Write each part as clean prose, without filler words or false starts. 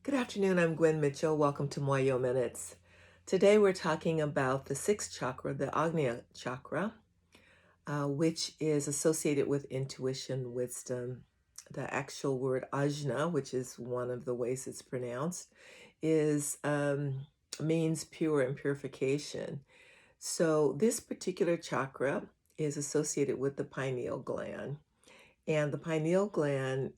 Good afternoon, I'm Gwen Mitchell. Welcome to Moyo Minutes. Today we're talking about the sixth chakra, the Agnea chakra, which is associated with intuition, wisdom. The actual word Ajna, which is one of the ways it's pronounced, is means pure and purification. So this particular chakra is associated with the pineal gland. And the pineal gland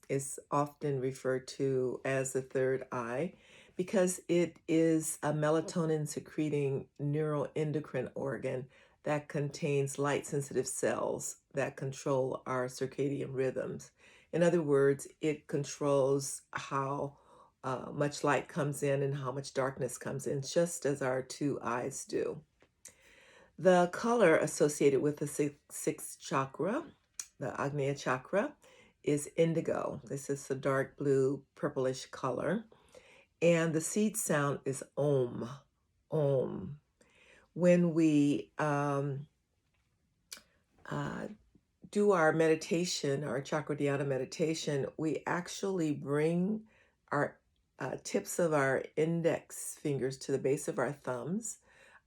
is often referred to as the third eye because it is a melatonin secreting neuroendocrine organ that contains light sensitive cells that control our circadian rhythms. In other words, it controls how much light comes in and how much darkness comes in, just as our two eyes do. The color associated with the sixth chakra, the Agnea chakra, is indigo. This is a dark blue, purplish color. And the seed sound is Om, Om. When we do our meditation, our chakra dhyana meditation, we actually bring our tips of our index fingers to the base of our thumbs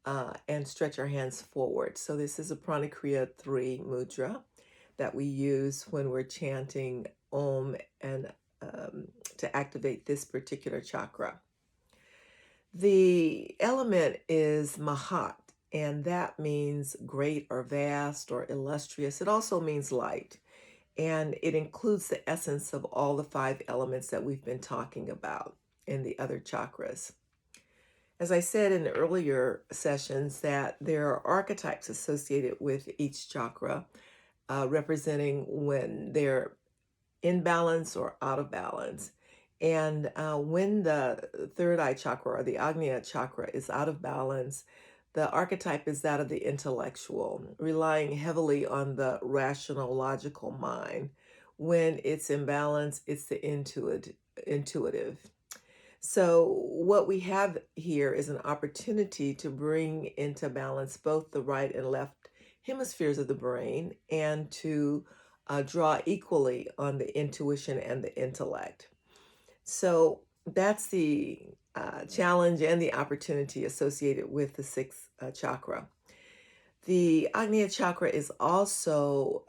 and stretch our hands forward. So this is a Pranikriya 3 mudra that we use when we're chanting Om and to activate this particular chakra. The element is Mahat, and that means great or vast or illustrious. It also means light, and it includes the essence of all the 5 elements that we've been talking about in the other chakras. As I said in earlier sessions, that there are archetypes associated with each chakra, representing when they're in balance or out of balance. And when the third eye chakra or the Agnea chakra is out of balance, the archetype is that of the intellectual, relying heavily on the rational, logical mind. When it's in balance, it's the intuitive. So, what we have here is an opportunity to bring into balance both the right and left hemispheres of the brain and to draw equally on the intuition and the intellect. So, that's the challenge and the opportunity associated with the sixth chakra. The Agnea chakra is also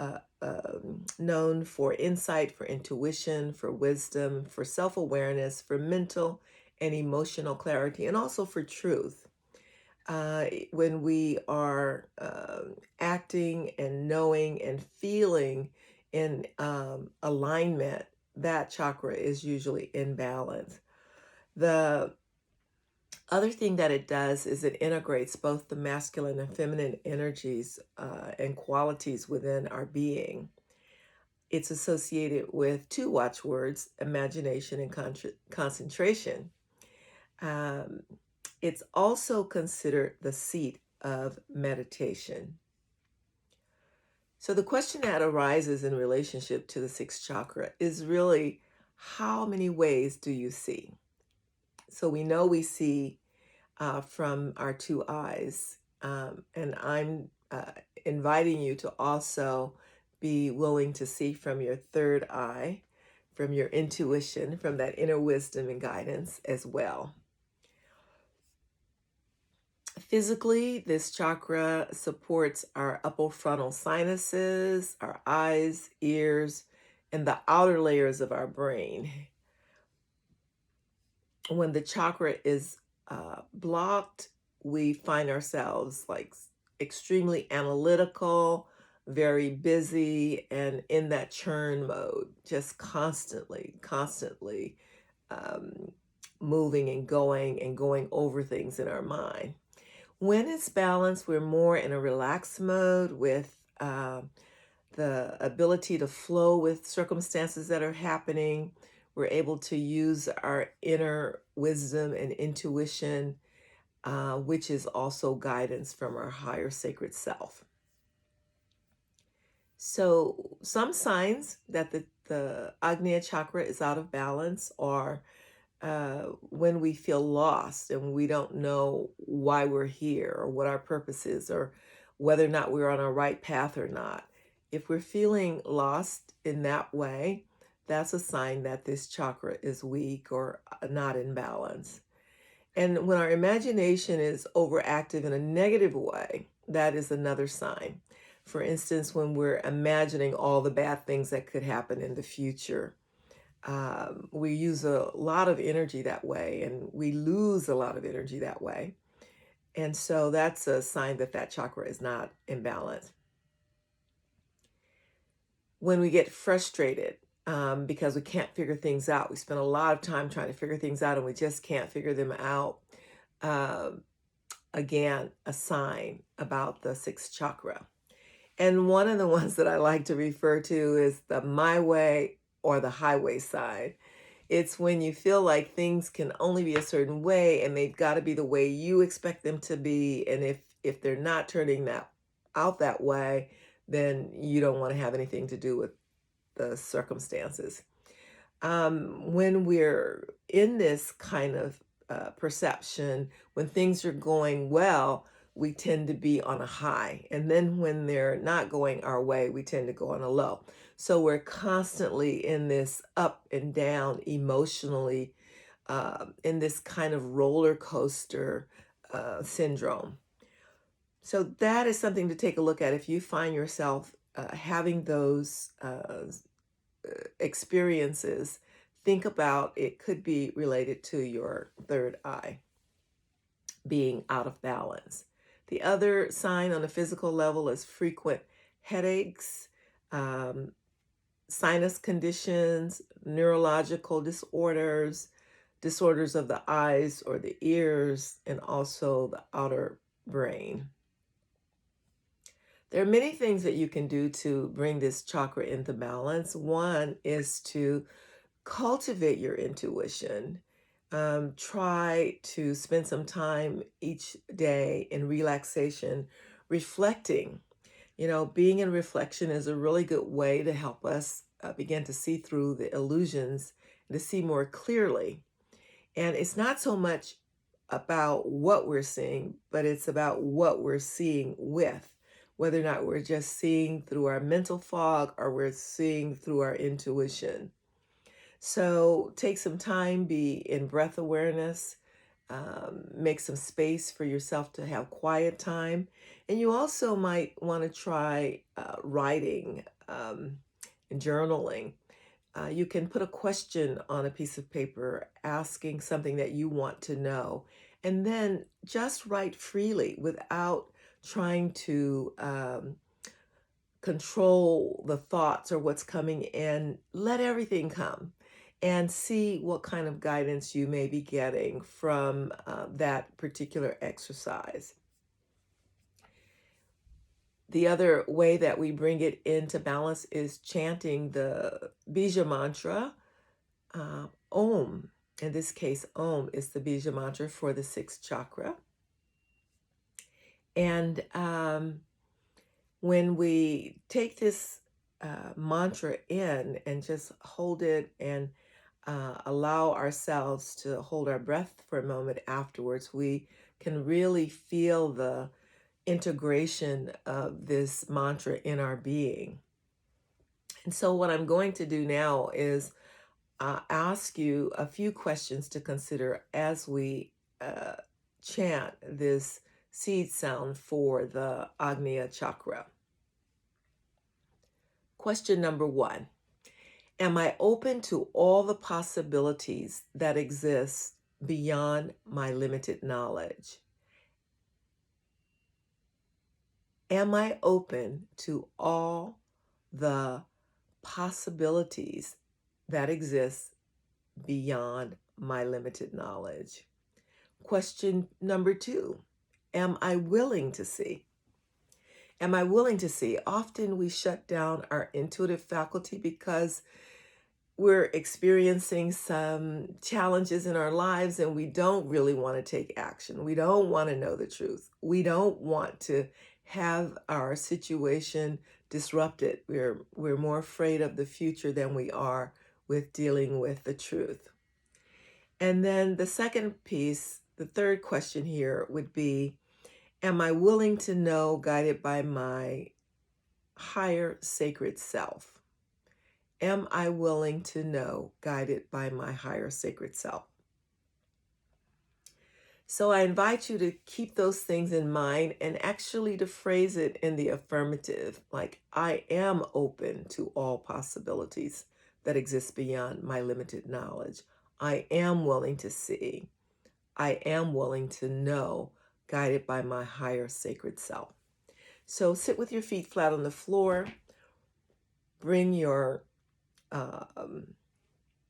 known for insight, for intuition, for wisdom, for self awareness, for mental and emotional clarity, and also for truth. When we are acting and knowing and feeling in alignment, that chakra is usually in balance. The other thing that it does is it integrates both the masculine and feminine energies and qualities within our being. It's associated with 2 watchwords, imagination and concentration. Um, it's also considered the seat of meditation. So the question that arises in relationship to the sixth chakra is really, how many ways do you see? So we know we see from our 2 eyes. And I'm inviting you to also be willing to see from your third eye, from your intuition, from that inner wisdom and guidance as well. Physically, this chakra supports our upper frontal sinuses, our eyes, ears, and the outer layers of our brain. When the chakra is blocked, we find ourselves like extremely analytical, very busy, and in that churn mode, just constantly um, moving and going over things in our mind. When it's balanced, we're more in a relaxed mode with the ability to flow with circumstances that are happening. We're able to use our inner wisdom and intuition, which is also guidance from our higher sacred self. So, some signs that the Agnya chakra is out of balance are when we feel lost and we don't know why we're here or what our purpose is or whether or not we're on a right path or not. If we're feeling lost in that way, that's a sign that this chakra is weak or not in balance. And when our imagination is overactive in a negative way, that is another sign. For instance, when we're imagining all the bad things that could happen in the future, we use a lot of energy that way, and we lose a lot of energy that way. And so that's a sign that that chakra is not in balance. When we get frustrated because we can't figure things out, we spend a lot of time trying to figure things out and we just can't figure them out. Um, Again, a sign about the sixth chakra. And one of the ones that I like to refer to is the my way or the highway side. It's when you feel like things can only be a certain way and they've got to be the way you expect them to be. And if they're not turning that out that way, then you don't want to have anything to do with the circumstances. When we're in this kind of perception, when things are going well, we tend to be on a high. And then when they're not going our way, we tend to go on a low. So we're constantly in this up and down emotionally, in this kind of roller coaster syndrome. So that is something to take a look at if you find yourself having those experiences. Think about it could be related to your third eye being out of balance. The other sign on a physical level is frequent headaches, um, sinus conditions, neurological disorders, disorders of the eyes or the ears, and also the outer brain. There are many things that you can do to bring this chakra into balance. One is to cultivate your intuition. Try to spend some time each day in relaxation, reflecting. You know, being in reflection is a really good way to help us begin to see through the illusions and to see more clearly. And it's not so much about what we're seeing, but it's about what we're seeing with, whether or not we're just seeing through our mental fog or we're seeing through our intuition. So take some time, be in breath awareness, make some space for yourself to have quiet time. And you also might want to try writing and journaling. You can put a question on a piece of paper asking something that you want to know, and then just write freely without trying to control the thoughts or what's coming in. Let everything come and see what kind of guidance you may be getting from that particular exercise. The other way that we bring it into balance is chanting the Bija mantra, Om. In this case, Om is the Bija mantra for the sixth chakra. And when we take this mantra in and just hold it and allow ourselves to hold our breath for a moment afterwards, we can really feel the integration of this mantra in our being. And so, what I'm going to do now is ask you a few questions to consider as we chant this seed sound for the Agnea chakra. Question number 1. Am I open to all the possibilities that exist beyond my limited knowledge? Am I open to all the possibilities that exist beyond my limited knowledge? Question number 2. Am I willing to see? Am I willing to see? Often we shut down our intuitive faculty because we're experiencing some challenges in our lives and we don't really want to take action. We don't want to know the truth. We don't want to have our situation disrupted. We're more afraid of the future than we are with dealing with the truth. And then the second piece, the third question here would be, am I willing to know, guided by my higher sacred self? am I willing to know, guided by my higher sacred self? So I invite you to keep those things in mind and actually to phrase it in the affirmative, like I am open to all possibilities that exist beyond my limited knowledge. I am willing to see. I am willing to know, guided by my higher sacred self. So sit with your feet flat on the floor. Bring your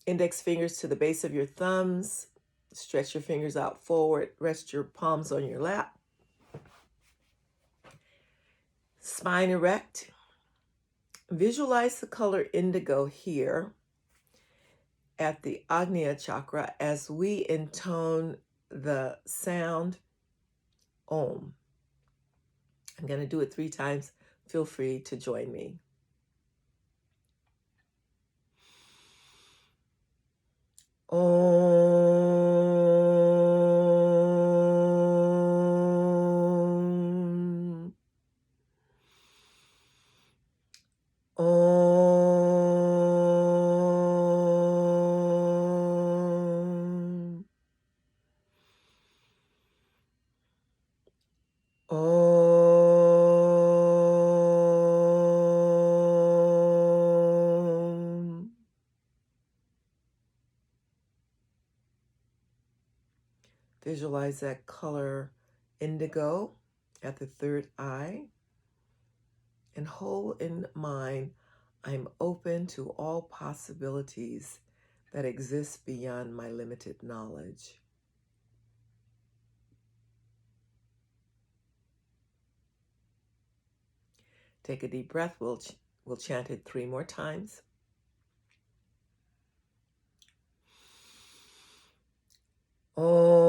index fingers to the base of your thumbs. Stretch your fingers out forward. Rest your palms on your lap. Spine erect. Visualize the color indigo here at the Agnea chakra as we intone the sound Om. I'm going to do it 3 times. Feel free to join me. Om. Om. Om. Visualize that color indigo at the third eye and hold in mind, I'm open to all possibilities that exist beyond my limited knowledge. Take a deep breath. We'll chant it 3 more times. Om.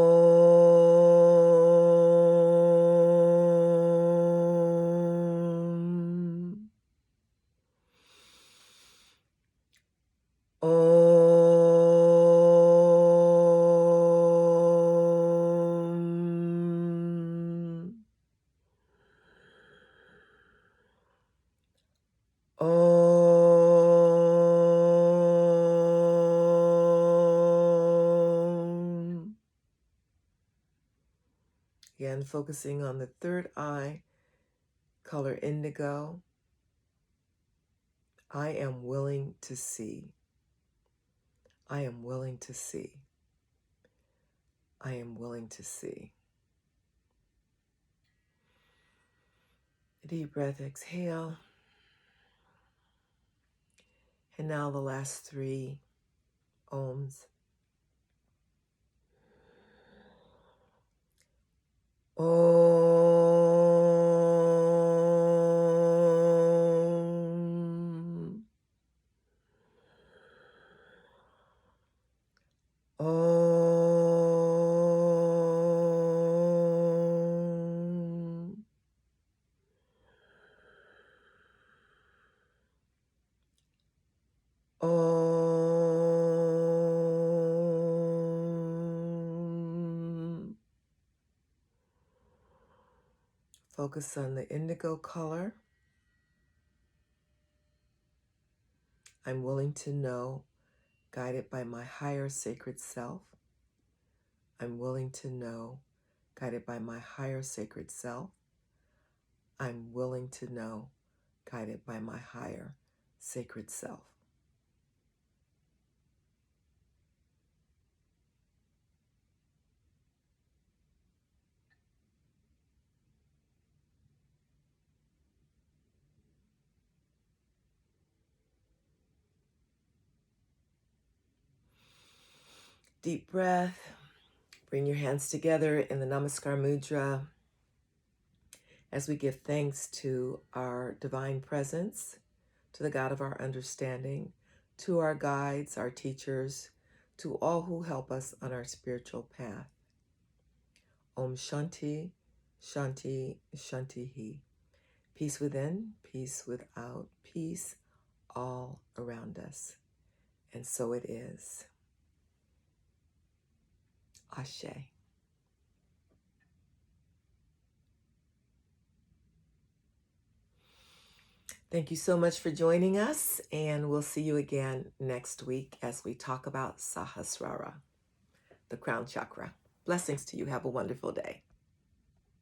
Om. Om. Again, focusing on the third eye, color indigo. I am willing to see. I am willing to see. I am willing to see. Deep breath, exhale. And now the last 3 ohms. Om. Om. Om. Focus on the indigo color. I'm willing to know, guided by my higher sacred self. I'm willing to know, guided by my higher sacred self. I'm willing to know, guided by my higher sacred self. Deep breath. Bring your hands together in the Namaskar Mudra as we give thanks to our divine presence, to the God of our understanding, to our guides, our teachers, to all who help us on our spiritual path. Om Shanti, Shanti, Shanti. Peace within, peace without, peace all around us. And so it is. Ashe. Thank you so much for joining us, and we'll see you again next week as we talk about Sahasrara, the crown chakra. Blessings to you. Have a wonderful day.